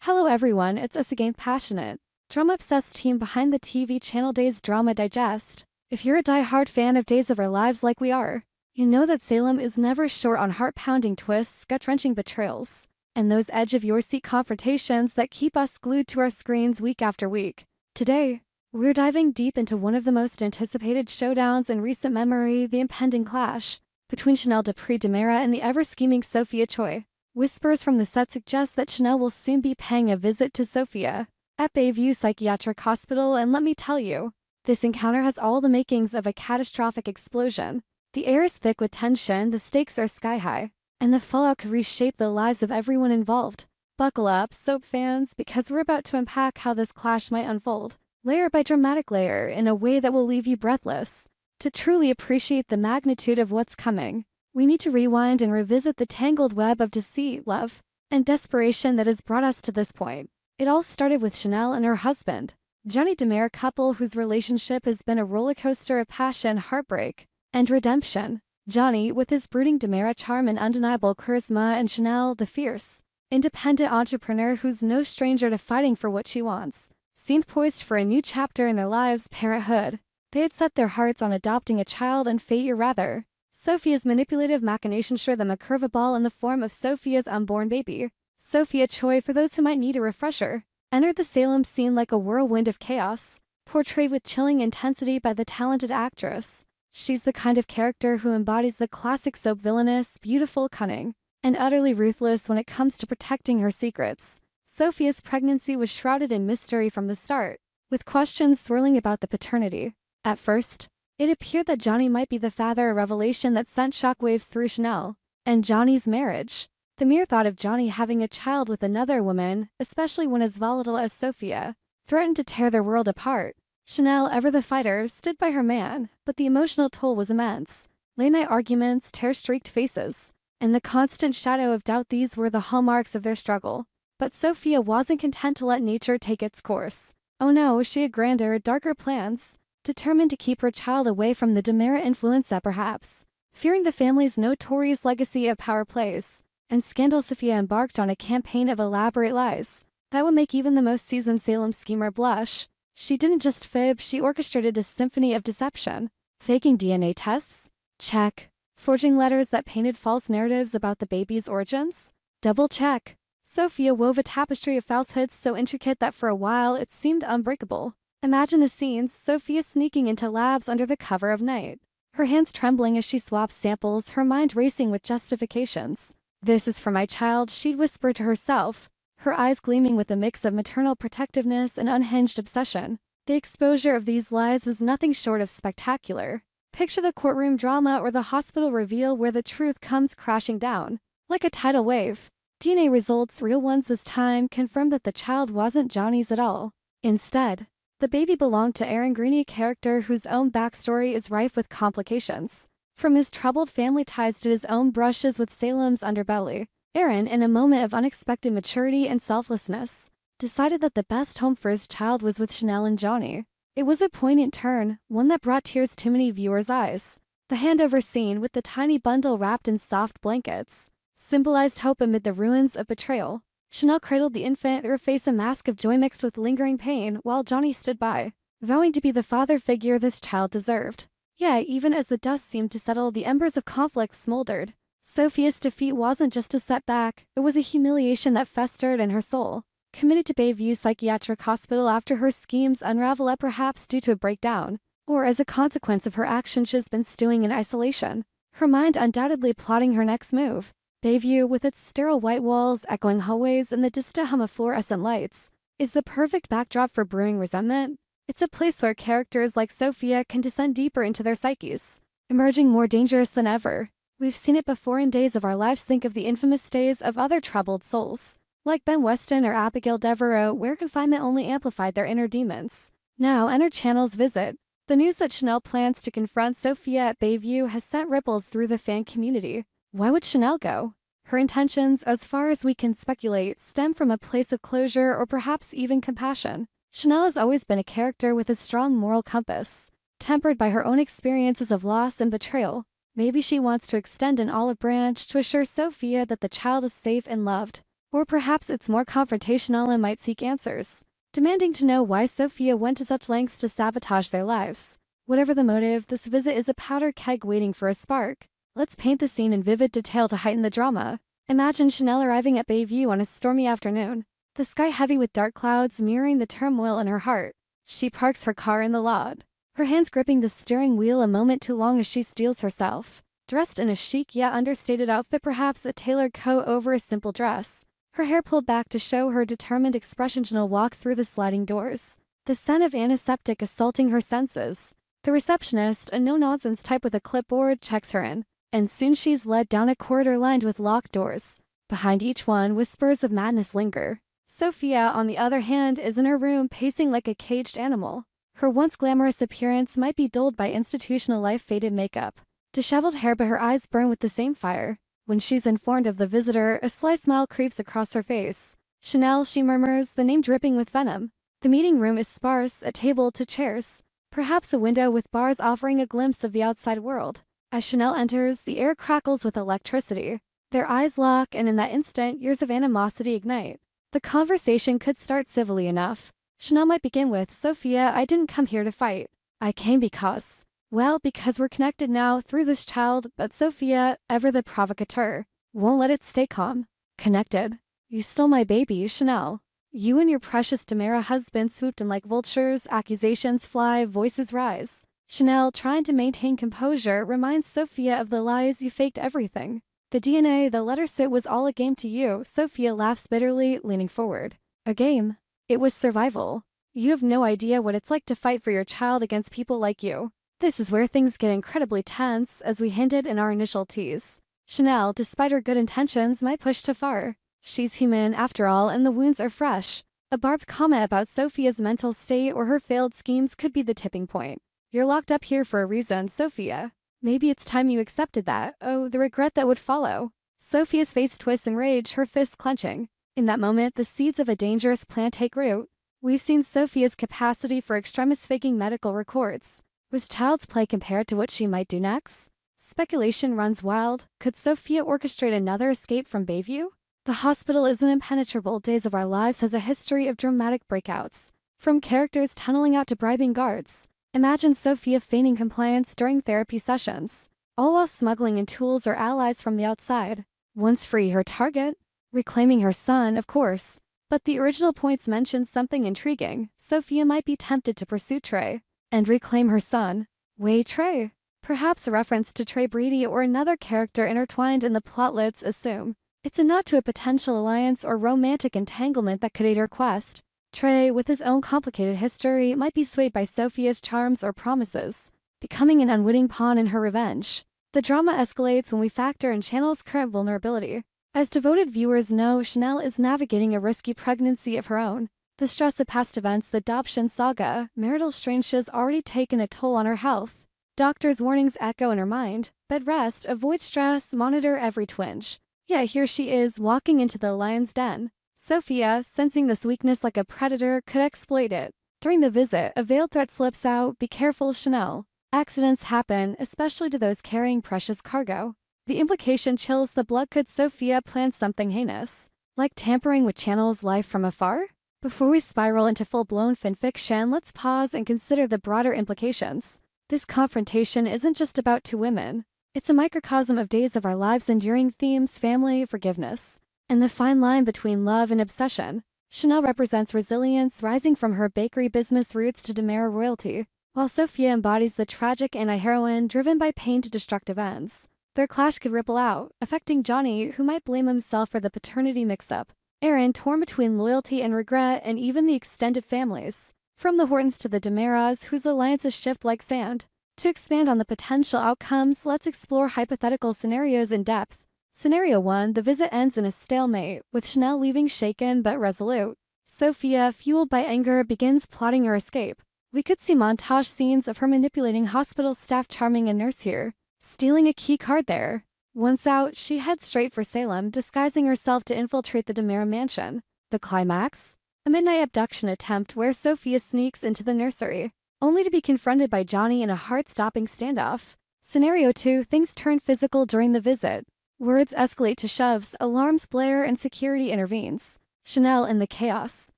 Hello everyone, it's us again, passionate, drama-obsessed team behind the TV channel Days Drama Digest. If you're a die-hard fan of Days of Our Lives like we are, you know that Salem is never short on heart-pounding twists, gut-wrenching betrayals, and those edge-of-your-seat confrontations that keep us glued to our screens week after week. Today, we're diving deep into one of the most anticipated showdowns in recent memory, the impending clash between Chanel Dupree-Demera and the ever-scheming Sophia Choi. Whispers from the set suggest that Chanel will soon be paying a visit to Sophia at Bayview Psychiatric Hospital, and let me tell you, this encounter has all the makings of a catastrophic explosion. The air is thick with tension, the stakes are sky-high, and the fallout could reshape the lives of everyone involved. Buckle up, soap fans, because we're about to unpack how this clash might unfold, layer by dramatic layer, in a way that will leave you breathless. To truly appreciate the magnitude of what's coming, we need to rewind and revisit the tangled web of deceit, love, and desperation that has brought us to this point. It all started with Chanel and her husband, Johnny Demera, couple whose relationship has been a rollercoaster of passion, heartbreak, and redemption. Johnny, with his brooding Demera charm and undeniable charisma, and Chanel, the fierce, independent entrepreneur who's no stranger to fighting for what she wants, seemed poised for a new chapter in their lives, parenthood. They had set their hearts on adopting a child, and fate, or rather, Sophia's manipulative machinations threw them a curveball in the form of Sophia's unborn baby. Sophia Choi, for those who might need a refresher, entered the Salem scene like a whirlwind of chaos, portrayed with chilling intensity by the talented actress. She's the kind of character who embodies the classic soap villainess, beautiful, cunning, and utterly ruthless when it comes to protecting her secrets. Sophia's pregnancy was shrouded in mystery from the start, with questions swirling about the paternity. At first, it appeared that Johnny might be the father, a revelation that sent shockwaves through Chanel and Johnny's marriage. The mere thought of Johnny having a child with another woman, especially one as volatile as Sophia, threatened to tear their world apart. Chanel, ever the fighter, stood by her man, but the emotional toll was immense. Late-night arguments, tear-streaked faces, and the constant shadow of doubt, these were the hallmarks of their struggle. But Sophia wasn't content to let nature take its course. Oh no, she had grander, darker plans. Determined to keep her child away from the Demera influence that perhaps, fearing the family's notorious legacy of power plays and scandal, Sophia embarked on a campaign of elaborate lies that would make even the most seasoned Salem schemer blush. She didn't just fib, she orchestrated a symphony of deception. Faking DNA tests? Check. Forging letters that painted false narratives about the baby's origins? Double check. Sophia wove a tapestry of falsehoods so intricate that for a while it seemed unbreakable. Imagine the scenes, Sophia sneaking into labs under the cover of night, her hands trembling as she swapped samples, her mind racing with justifications. "This is for my child," she'd whisper to herself, her eyes gleaming with a mix of maternal protectiveness and unhinged obsession. The exposure of these lies was nothing short of spectacular. Picture the courtroom drama or the hospital reveal where the truth comes crashing down, like a tidal wave. DNA results, real ones this time, confirmed that the child wasn't Johnny's at all. Instead, the baby belonged to Aaron Greene, a character whose own backstory is rife with complications. From his troubled family ties to his own brushes with Salem's underbelly, Aaron, in a moment of unexpected maturity and selflessness, decided that the best home for his child was with Chanel and Johnny. It was a poignant turn, one that brought tears to many viewers' eyes. The handover scene, with the tiny bundle wrapped in soft blankets, symbolized hope amid the ruins of betrayal. Chanel cradled the infant, her face a mask of joy mixed with lingering pain, while Johnny stood by, vowing to be the father figure this child deserved. Yet, even as the dust seemed to settle, the embers of conflict smoldered. Sophia's defeat wasn't just a setback, it was a humiliation that festered in her soul. Committed to Bayview Psychiatric Hospital after her schemes unraveled, perhaps due to a breakdown, or as a consequence of her actions, she's been stewing in isolation, her mind undoubtedly plotting her next move. Bayview, with its sterile white walls, echoing hallways, and the distant hum of fluorescent lights, is the perfect backdrop for brewing resentment. It's a place where characters like Sophia can descend deeper into their psyches, emerging more dangerous than ever. We've seen it before in Days of Our Lives. Think of the infamous days of other troubled souls, like Ben Weston or Abigail Devereaux, where confinement only amplified their inner demons. Now enter Channel's visit. The news that Chanel plans to confront Sophia at Bayview has sent ripples through the fan community. Why would Chanel go? Her intentions, as far as we can speculate, stem from a place of closure or perhaps even compassion. Chanel has always been a character with a strong moral compass, tempered by her own experiences of loss and betrayal. Maybe she wants to extend an olive branch to assure Sophia that the child is safe and loved. Or perhaps it's more confrontational and might seek answers, demanding to know why Sophia went to such lengths to sabotage their lives. Whatever the motive, this visit is a powder keg waiting for a spark. Let's paint the scene in vivid detail to heighten the drama. Imagine Chanel arriving at Bayview on a stormy afternoon, the sky heavy with dark clouds mirroring the turmoil in her heart. She parks her car in the lot, her hands gripping the steering wheel a moment too long as she steels herself. Dressed in a chic yet understated outfit, perhaps a tailored coat over a simple dress. Her hair pulled back to show her determined expression. Chanel walks through the sliding doors, the scent of antiseptic assaulting her senses. The receptionist, a no-nonsense type with a clipboard, checks her in, and soon she's led down a corridor lined with locked doors. Behind each one, whispers of madness linger. Sophia, on the other hand, is in her room pacing like a caged animal. Her once glamorous appearance might be dulled by institutional life faded makeup, disheveled hair, but her eyes burn with the same fire. When she's informed of the visitor, a sly smile creeps across her face. Chanel, she murmurs, the name dripping with venom. The meeting room is sparse, a table to chairs, perhaps a window with bars offering a glimpse of the outside world. As Chanel enters, the air crackles with electricity. Their eyes lock, and in that instant, years of animosity ignite. The conversation could start civilly enough. Chanel might begin with, Sophia, I didn't come here to fight. I came because... Well, because we're connected now through this child, but Sophia, ever the provocateur, won't let it stay calm. Connected? You stole my baby, Chanel. You and your precious Demera husband swooped in like vultures, accusations fly, voices rise. Chanel, trying to maintain composure, reminds Sophia of the lies you faked everything. The DNA, the letter sit was all a game to you. Sophia laughs bitterly, leaning forward. A game? It was survival. You have no idea what it's like to fight for your child against people like you. This is where things get incredibly tense, as we hinted in our initial tease. Chanel, despite her good intentions, might push too far. She's human, after all, and the wounds are fresh. A barbed comment about Sophia's mental state or her failed schemes could be the tipping point. You're locked up here for a reason, Sophia. Maybe it's time you accepted that. Oh, the regret that would follow. Sophia's face twists in rage, her fists clenching. In that moment, the seeds of a dangerous plan take root. We've seen Sophia's capacity for extremist faking medical records. Was child's play compared to what she might do next? Speculation runs wild. Could Sophia orchestrate another escape from Bayview? The hospital isn't impenetrable. Days of Our Lives has a history of dramatic breakouts, from characters tunneling out to bribing guards. Imagine Sophia feigning compliance during therapy sessions, all while smuggling in tools or allies from the outside. Once free, her target? Reclaiming her son, of course. But the original points mention something intriguing. Sophia might be tempted to pursue Trey and reclaim her son. Wait, Trey? Perhaps a reference to Trey Brady or another character intertwined in the plot. Let's assume it's a nod to a potential alliance or romantic entanglement that could aid her quest. Trey, with his own complicated history, might be swayed by Sophia's charms or promises, becoming an unwitting pawn in her revenge. The drama escalates when we factor in Chanel's current vulnerability. As devoted viewers know, Chanel is navigating a risky pregnancy of her own. The stress of past events, the adoption saga, marital strangeness already taken a toll on her health. Doctors' warnings echo in her mind. Bed rest, avoid stress, monitor every twinge. Yet here she is, walking into the lion's den. Sophia, sensing this weakness like a predator, could exploit it. During the visit, a veiled threat slips out, be careful, Chanel. Accidents happen, especially to those carrying precious cargo. The implication chills the blood. Could Sophia plan something heinous, like tampering with Chanel's life from afar? Before we spiral into full-blown fanfiction, let's pause and consider the broader implications. This confrontation isn't just about two women. It's a microcosm of Days of Our Lives' enduring themes: family, forgiveness, and the fine line between love and obsession. Chanel represents resilience, rising from her bakery business roots to Demera royalty, while Sophia embodies the tragic anti-heroine driven by pain to destructive ends. Their clash could ripple out, affecting Johnny, who might blame himself for the paternity mix-up, Aaron, torn between loyalty and regret, and even the extended families, from the Hortons to the Demeras, whose alliances shift like sand. To expand on the potential outcomes, let's explore hypothetical scenarios in depth. Scenario 1, the visit ends in a stalemate, with Chanel leaving shaken but resolute. Sophia, fueled by anger, begins plotting her escape. We could see montage scenes of her manipulating hospital staff, charming a nurse here, stealing a key card there. Once out, she heads straight for Salem, disguising herself to infiltrate the Demera mansion. The climax? A midnight abduction attempt where Sophia sneaks into the nursery, only to be confronted by Johnny in a heart-stopping standoff. Scenario 2, things turn physical during the visit. Words escalate to shoves, alarms blare, and security intervenes. Chanel, in the chaos,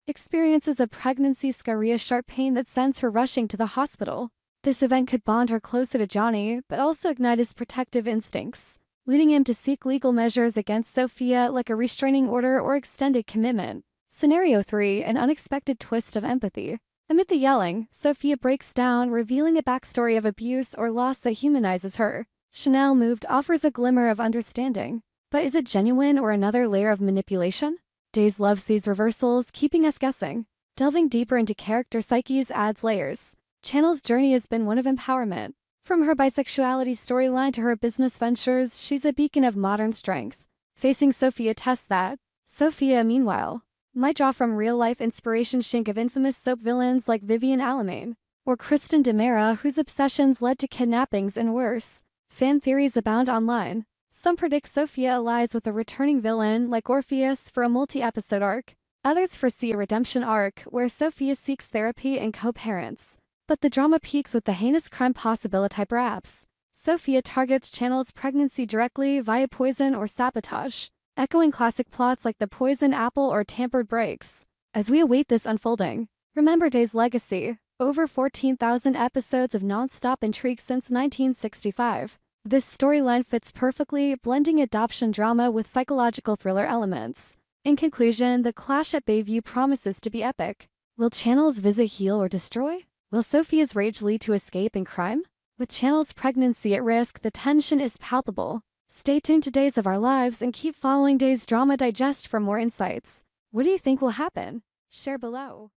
experiences a pregnancy scarea sharp pain that sends her rushing to the hospital. This event could bond her closer to Johnny, but also ignite his protective instincts, leading him to seek legal measures against Sophia like a restraining order or extended commitment. Scenario 3, an unexpected twist of empathy. Amid the yelling, Sophia breaks down, revealing a backstory of abuse or loss that humanizes her. Chanel, moved, offers a glimmer of understanding. But is it genuine or another layer of manipulation? Days loves these reversals, keeping us guessing. Delving deeper into character psyches adds layers. Chanel's journey has been one of empowerment. From her bisexuality storyline to her business ventures, she's a beacon of modern strength. Facing Sophia tests that. Sophia, meanwhile, might draw from real-life inspiration shink of infamous soap villains like Vivian Alamain, or Kristen DeMera, whose obsessions led to kidnappings and worse. Fan theories abound online. Some predict Sophia allies with a returning villain like Orpheus for a multi-episode arc. Others foresee a redemption arc where Sophia seeks therapy and co-parents. But the drama peaks with the heinous crime possibility perhaps. Sophia targets Chanel's pregnancy directly via poison or sabotage, echoing classic plots like the poisoned apple or tampered brakes. As we await this unfolding, remember Day's legacy. Over 14,000 episodes of non-stop intrigue since 1965. This storyline fits perfectly, blending adoption drama with psychological thriller elements. In conclusion, the clash at Bayview promises to be epic. Will Chanel's visit heal or destroy? Will Sophia's rage lead to escape and crime? With Chanel's pregnancy at risk, the tension is palpable. Stay tuned to Days of Our Lives and keep following Days Drama Digest for more insights. What do you think will happen? Share below.